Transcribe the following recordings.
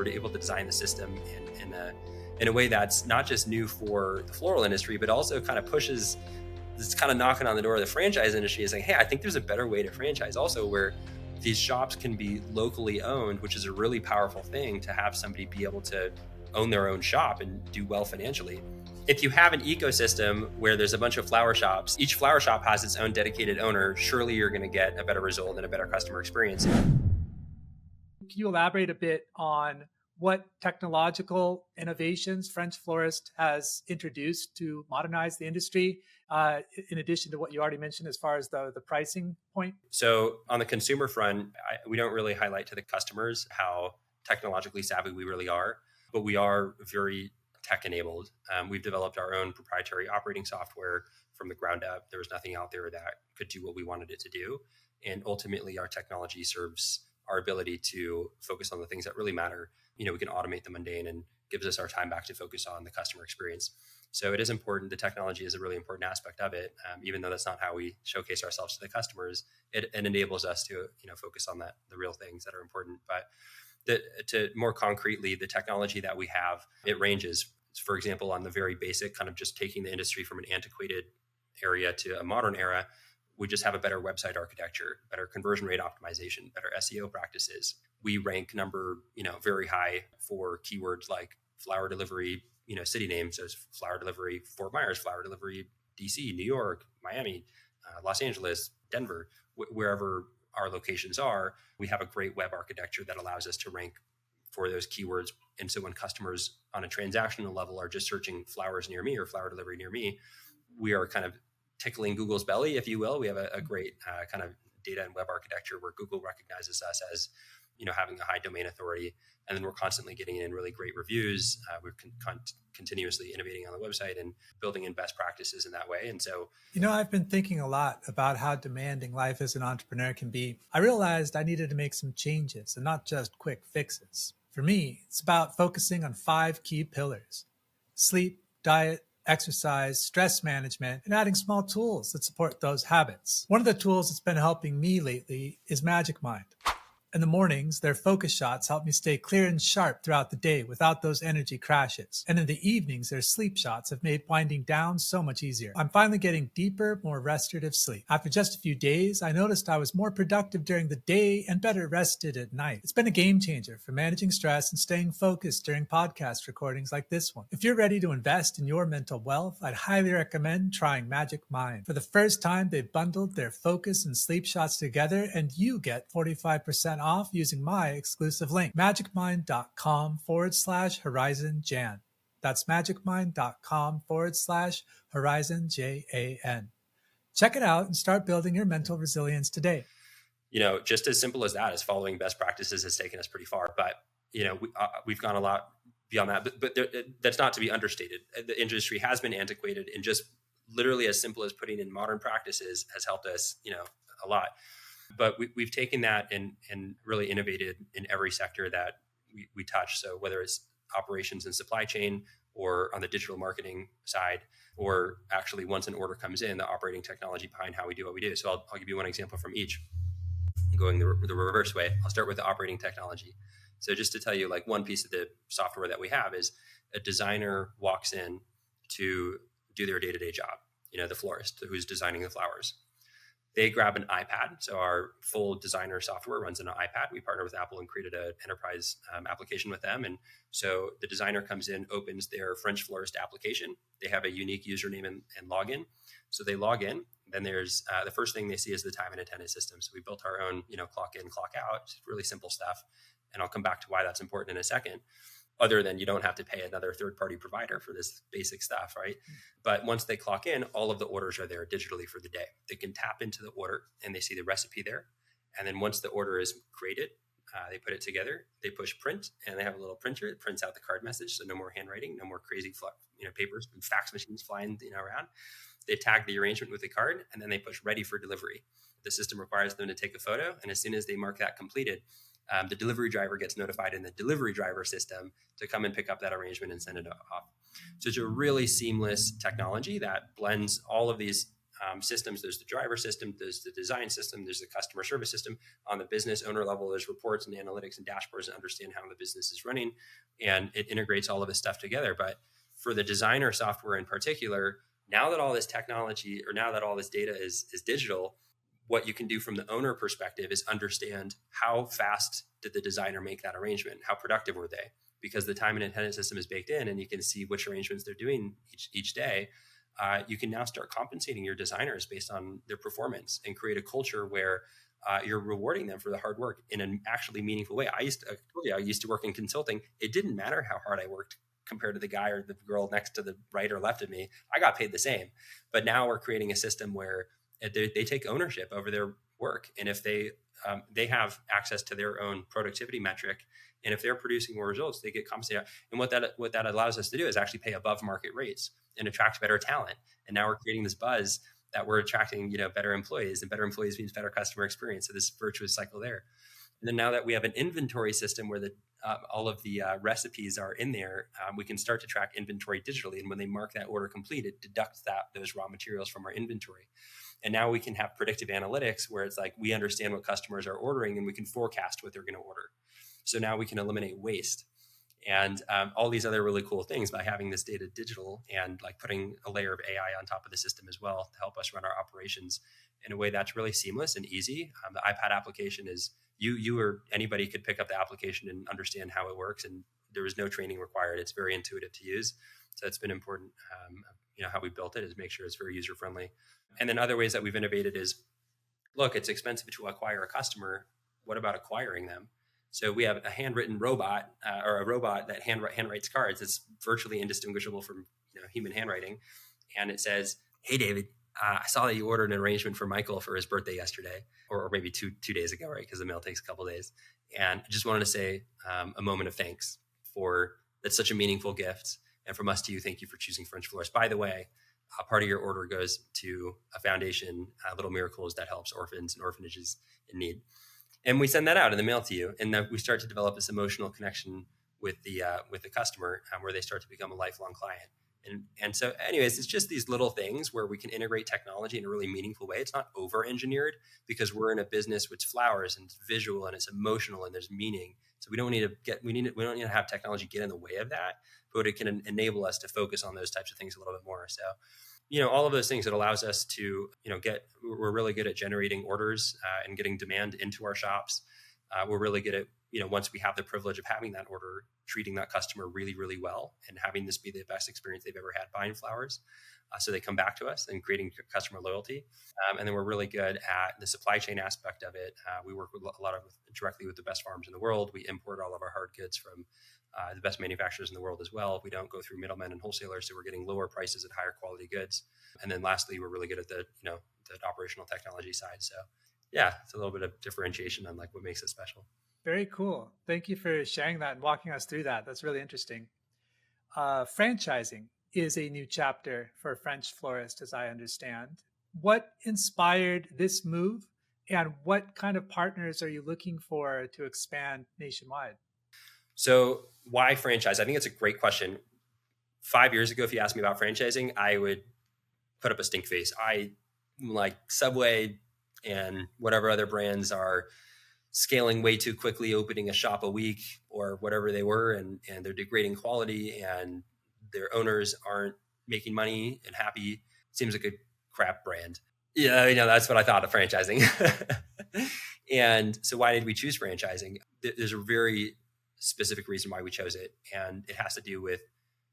were able to design the system in a way that's not just new for the floral industry, but also kind of pushes, it's kind of knocking on the door of the franchise industry and saying, hey, I think there's a better way to franchise also, where these shops can be locally owned, which is a really powerful thing to have somebody be able to own their own shop and do well financially. If you have an ecosystem where there's a bunch of flower shops, each flower shop has its own dedicated owner, surely you're going to get a better result and a better customer experience. Can you elaborate a bit on what technological innovations French Florist has introduced to modernize the industry, in addition to what you already mentioned as far as the pricing point? So on the consumer front, we don't really highlight to the customers how technologically savvy we really are, but we are very tech enabled. We've developed our own proprietary operating software from the ground up. There was nothing out there that could do what we wanted it to do. And ultimately, our technology serves our ability to focus on the things that really matter. We can automate the mundane and gives us our time back to focus on the customer experience. So it is important. The technology is a really important aspect of it, even though that's not how we showcase ourselves to the customers. It enables us to focus on the real things that are important. But to more concretely, the technology that we have, it ranges. For example, on the very basic, kind of just taking the industry from an antiquated area to a modern era, we just have a better website architecture, better conversion rate optimization, better SEO practices. We rank number, very high for keywords like flower delivery, city names. So it's flower delivery Fort Myers, flower delivery DC, New York, Miami, Los Angeles, Denver, wherever our locations are. We have a great web architecture that allows us to rank for those keywords. And so when customers on a transactional level are just searching flowers near me or flower delivery near me, we are kind of tickling Google's belly, if you will. We have a great kind of data and web architecture where Google recognizes us as, having a high domain authority. And then we're constantly getting in really great reviews. We're continuously innovating on the website and building in best practices in that way. And so, I've been thinking a lot about how demanding life as an entrepreneur can be. I realized I needed to make some changes and not just quick fixes. For me, it's about focusing on 5 key pillars: sleep, diet, exercise, stress management, and adding small tools that support those habits. One of the tools that's been helping me lately is Magic Mind. In the mornings, their focus shots help me stay clear and sharp throughout the day without those energy crashes. And in the evenings, their sleep shots have made winding down so much easier. I'm finally getting deeper, more restorative sleep. After just a few days, I noticed I was more productive during the day and better rested at night. It's been a game changer for managing stress and staying focused during podcast recordings like this one. If you're ready to invest in your mental wealth, I'd highly recommend trying Magic Mind. For the first time, they've bundled their focus and sleep shots together, and you get 45% off using my exclusive link, magicmind.com/HorizonJan. That's magicmind.com/HorizonJan. Check it out and start building your mental resilience today. Just as simple as that, as following best practices has taken us pretty far. But, we've gone a lot beyond that. But that's not to be understated. The industry has been antiquated, and just literally as simple as putting in modern practices has helped us, a lot. But we've taken that and really innovated in every sector that we touch. So whether it's operations and supply chain, or on the digital marketing side, or actually once an order comes in, the operating technology behind how we do what we do. So I'll give you one example from each, going the reverse way. I'll start with the operating technology. So just to tell you, like, one piece of the software that we have is a designer walks in to do their day-to-day job, the florist who's designing the flowers. They grab an iPad. So our full designer software runs on an iPad. We partner with Apple and created an enterprise application with them. And so the designer comes in, opens their French Florist application. They have a unique username and login. So they log in. Then there's the first thing they see is the time and attendance system. So we built our own, clock in, clock out, just really simple stuff. And I'll come back to why that's important in a second. Other than you don't have to pay another third-party provider for this basic stuff, right? But once they clock in, all of the orders are there digitally for the day. They can tap into the order and they see the recipe there. And then once the order is created, they put it together, they push print, and they have a little printer that prints out the card message. So no more handwriting, no more crazy papers and fax machines flying around. They tag the arrangement with the card, and then they push ready for delivery. The system requires them to take a photo, and as soon as they mark that completed, the delivery driver gets notified in the delivery driver system to come and pick up that arrangement and send it off. So it's a really seamless technology that blends all of these systems. There's the driver system, there's the design system, there's the customer service system. On the business owner level, there's reports and analytics and dashboards that understand how the business is running, and it integrates all of this stuff together. But for the designer software in particular, now that all this technology, or now that all this data is digital, what you can do from the owner perspective is understand how fast did the designer make that arrangement, how productive were they, because the time and attendance system is baked in, and you can see which arrangements they're doing each day. You can now start compensating your designers based on their performance and create a culture where you're rewarding them for the hard work in an actually meaningful way. I used to work in consulting. It didn't matter how hard I worked compared to the guy or the girl next to the right or left of me. I got paid the same. But now we're creating a system where they take ownership over their work, and if they have access to their own productivity metric, and if they're producing more results, they get compensated. And what that allows us to do is actually pay above market rates and attract better talent. And now we're creating this buzz that we're attracting, better employees, and better employees means better customer experience. So this virtuous cycle there. And then now that we have an inventory system where all of the recipes are in there, we can start to track inventory digitally. And when they mark that order complete, it deducts those raw materials from our inventory. And now we can have predictive analytics where it's like we understand what customers are ordering and we can forecast what they're going to order. So now we can eliminate waste and all these other really cool things by having this data digital, and like putting a layer of AI on top of the system as well to help us run our operations in a way that's really seamless and easy. The iPad application is you or anybody could pick up the application and understand how it works, and there is no training required. It's very intuitive to use. So it's been important. How we built it is make sure it's very user friendly. And then other ways that we've innovated is, look, it's expensive to acquire a customer. What about acquiring them? So we have a handwritten robot or a robot that handwrites cards. It's virtually indistinguishable from human handwriting. And it says, "Hey, David, I saw that you ordered an arrangement for Michael for his birthday yesterday, or maybe two days ago, right? Because the mail takes a couple of days. And I just wanted to say a moment of thanks for that's such a meaningful gift. And from us to you, thank you for choosing French Florist. By the way, part of your order goes to a foundation, Little Miracles, that helps orphans and orphanages in need." And we send that out in the mail to you, and then we start to develop this emotional connection with the customer, where they start to become a lifelong client. And so, anyways, it's just these little things where we can integrate technology in a really meaningful way. It's not over-engineered because we're in a business with flowers and it's visual and it's emotional and there's meaning. So we don't need to have technology get in the way of that, but it can enable us to focus on those types of things a little bit more. So, all of those things, it allows us to, we're really good at generating orders and getting demand into our shops. We're really good at, once we have the privilege of having that order, treating that customer really, really well and having this be the best experience they've ever had buying flowers. So they come back to us and creating customer loyalty. And then we're really good at the supply chain aspect of it. We work with directly with the best farms in the world. We import all of our hard goods from the best manufacturers in the world as well. We don't go through middlemen and wholesalers, so we're getting lower prices at higher quality goods. And then lastly, we're really good at the operational technology side. So yeah, it's a little bit of differentiation on like what makes it special. Very cool. Thank you for sharing that and walking us through that. That's really interesting. Franchising is a new chapter for French Florist, as I understand. What inspired this move, and what kind of partners are you looking for to expand nationwide? So why franchise? I think it's a great question. 5 years ago, if you asked me about franchising, I would put up a stink face. I like Subway and whatever other brands are scaling way too quickly, opening a shop a week or whatever they were, and they're degrading quality and their owners aren't making money and happy. Seems like a crap brand. Yeah, that's what I thought of franchising. And so why did we choose franchising? There's a very specific reason why we chose it. And it has to do with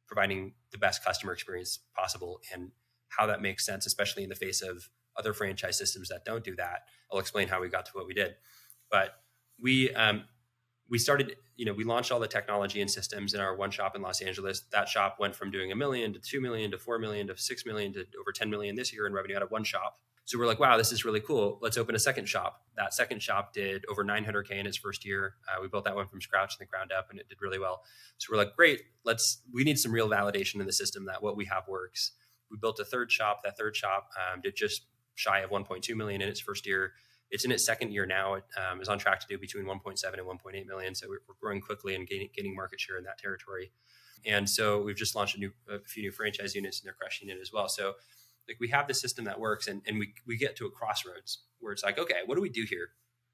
providing the best customer experience possible and how that makes sense, especially in the face of other franchise systems that don't do that. I'll explain how we got to what we did. But we started, we launched all the technology and systems in our one shop in Los Angeles. That shop went from doing $1 million to $2 million to $4 million to $6 million to over $10 million this year in revenue out of one shop. So we're like, wow, this is really cool. Let's open a second shop. That second shop did over 900K in its first year. We built that one from scratch from the ground up, and it did really well. So we're like, great, we need some real validation in the system that what we have works. We built a third shop. That third shop did just shy of 1.2 million in its first year. It's in its second year now. It is on track to do between 1.7 and 1.8 million. So we're growing quickly and gaining market share in that territory. And so we've just launched a few new franchise units, and they're crushing it as well. So Like we have the system that works, and we get to a crossroads where it's like, okay, what do we do here?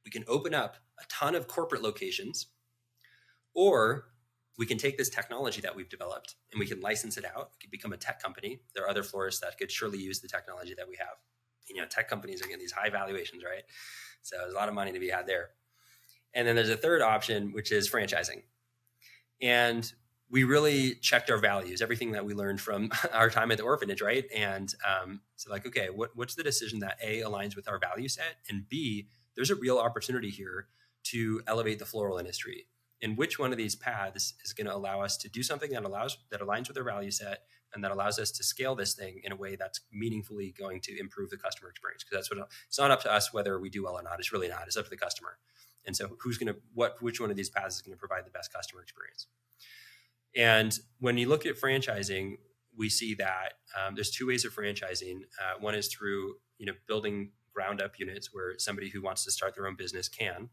We can open up a ton of corporate locations, or we can take this technology that we've developed and we can license it out. It could become a tech company. There are other florists that could surely use the technology that we have. Tech companies are getting these high valuations, right? So there's a lot of money to be had there. And then there's a third option, which is franchising. And we really checked our values, everything that we learned from our time at the orphanage, right? And so like, okay, what's the decision that A, aligns with our value set, and B, there's a real opportunity here to elevate the floral industry. And which one of these paths is going to allow us to do something that aligns with our value set and that allows us to scale this thing in a way that's meaningfully going to improve the customer experience? Because it's not up to us whether we do well or not. It's really not. It's up to the customer. And so which one of these paths is going to provide the best customer experience? And when you look at franchising, we see that there's two ways of franchising. One is through building ground up units where somebody who wants to start their own business can.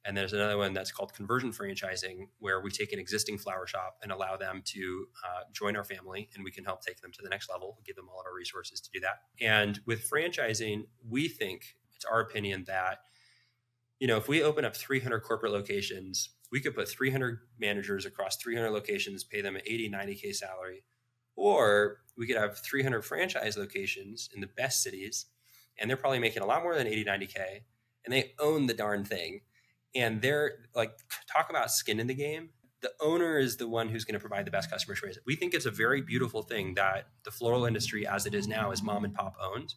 And there's another one that's called conversion franchising, where we take an existing flower shop and allow them to join our family, and we can help take them to the next level. We give them all of our resources to do that. And with franchising, we think, it's our opinion, that if we open up 300 corporate locations, we could put 300 managers across 300 locations, pay them an 80, 90K salary, or we could have 300 franchise locations in the best cities, and they're probably making a lot more than 80, 90K, and they own the darn thing. And they're like, talk about skin in the game. The owner is the one who's going to provide the best customer experience. We think it's a very beautiful thing that the floral industry as it is now is mom and pop owned.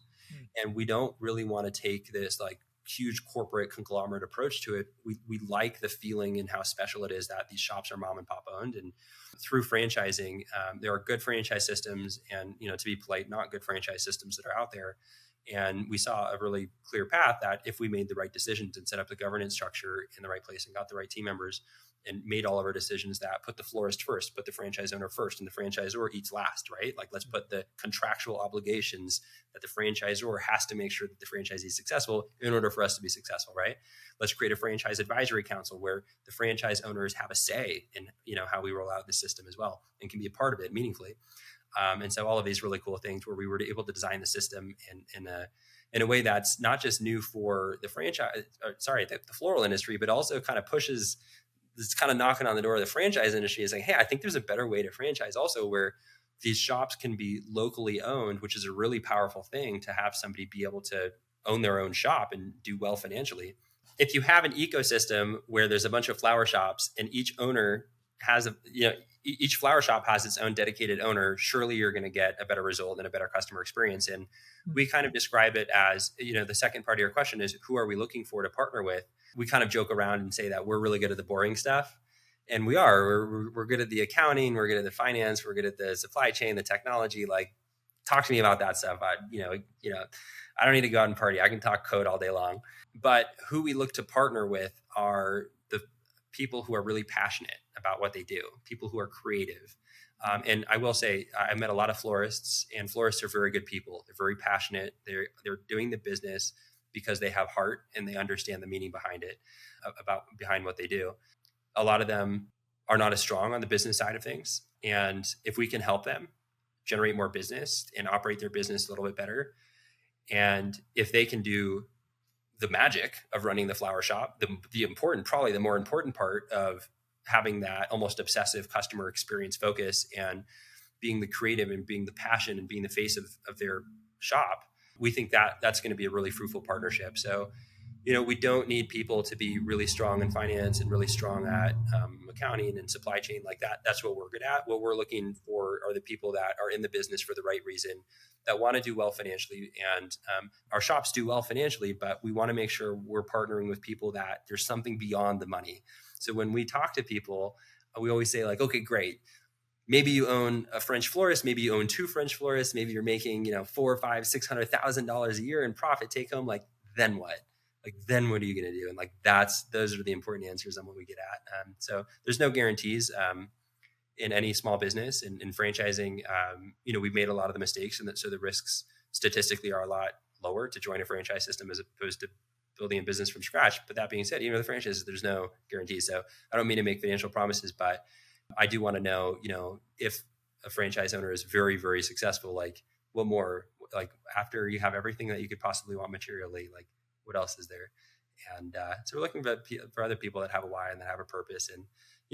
And we don't really want to take this like huge corporate conglomerate approach to it. We like the feeling and how special it is that these shops are mom and pop owned. And through franchising, there are good franchise systems and, to be polite, not good franchise systems that are out there. And we saw a really clear path that if we made the right decisions and set up the governance structure in the right place and got the right team members and made all of our decisions that put the florist first, put the franchise owner first, and the franchisor eats last, right? Like, let's put the contractual obligations that the franchisor has to make sure that the franchisee is successful in order for us to be successful, right? Let's create a franchise advisory council where the franchise owners have a say in, how we roll out the system as well and can be a part of it meaningfully. And so all of these really cool things where we were able to design the system in a way that's not just new for the the floral industry, but also kind of pushes this kind of knocking on the door of the franchise industry is like, hey, I think there's a better way to franchise also, where these shops can be locally owned, which is a really powerful thing to have somebody be able to own their own shop and do well financially. If you have an ecosystem where there's a bunch of flower shops and each owner has each flower shop has its own dedicated owner, surely you're going to get a better result and a better customer experience. And we kind of describe it as, the second part of your question is, who are we looking for to partner with? We kind of joke around and say that we're really good at the boring stuff. And we are. We're good at the accounting. We're good at the finance. We're good at the supply chain, the technology. Like, talk to me about that stuff. I don't need to go out and party. I can talk code all day long. But who we look to partner with are the people who are really passionate about what they do, people who are creative. And I will say, I met a lot of florists, and florists are very good people. They're very passionate. They're doing the business because they have heart and they understand the meaning behind it, behind what they do. A lot of them are not as strong on the business side of things. And if we can help them generate more business and operate their business a little bit better, and if they can do the magic of running the flower shop, probably the more important part of having that almost obsessive customer experience focus and being the creative and being the passion and being the face of their shop, we think that that's going to be a really fruitful partnership. So, we don't need people to be really strong in finance and really strong at accounting and supply chain like that. That's what we're good at. What we're looking for are the people that are in the business for the right reason, that want to do well financially. And our shops do well financially, but we want to make sure we're partnering with people that there's something beyond the money. So when we talk to people, we always say like, okay, great. Maybe you own a French florist. Maybe you own two French florists. Maybe you're making, $400,000 or $500,000, $600,000 a year in profit take home. Like, then what? Like, then what are you going to do? And like, those are the important answers on what we get at. So there's no guarantees in any small business. In franchising, we've made a lot of the mistakes, and so the risks statistically are a lot lower to join a franchise system as opposed to building a business from scratch. But that being said, the franchise, there's no guarantees. So I don't mean to make financial promises, but I do want to know, if a franchise owner is very, very successful, like, what more, like after you have everything that you could possibly want materially, like what else is there? And so we're looking for other people that have a why and that have a purpose. And,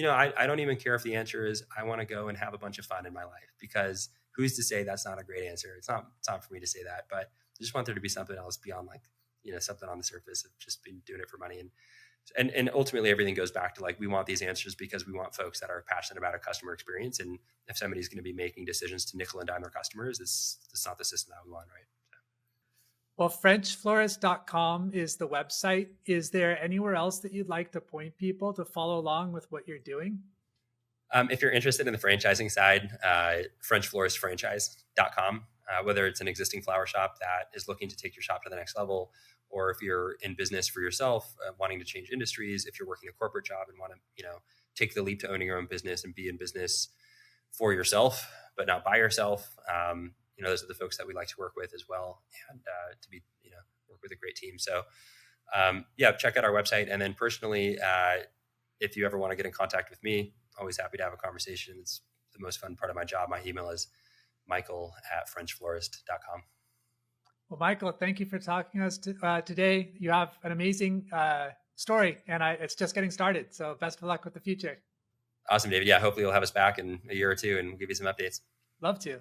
I don't even care if the answer is I want to go and have a bunch of fun in my life, because who's to say that's not a great answer? It's not for me to say that, but I just want there to be something else beyond like, something on the surface of just being doing it for money. And ultimately everything goes back to like, we want these answers because we want folks that are passionate about a customer experience. And if somebody's going to be making decisions to nickel and dime their customers, it's not the system that we want, right? Well, FrenchFlorist.com is the website. Is there anywhere else that you'd like to point people to follow along with what you're doing? If you're interested in the franchising side, FrenchFloristFranchise.com, whether it's an existing flower shop that is looking to take your shop to the next level, or if you're in business for yourself, wanting to change industries, if you're working a corporate job and want to, take the leap to owning your own business and be in business for yourself, but not by yourself. Those are the folks that we like to work with as well, and to be, work with a great team. So, check out our website. And then personally, if you ever want to get in contact with me, always happy to have a conversation. It's the most fun part of my job. My email is michael@frenchflorist.com. Well, Michael, thank you for talking to us today. You have an amazing story, and it's just getting started. So best of luck with the future. Awesome, David. Yeah, hopefully you'll have us back in a year or two and we'll give you some updates. Love to.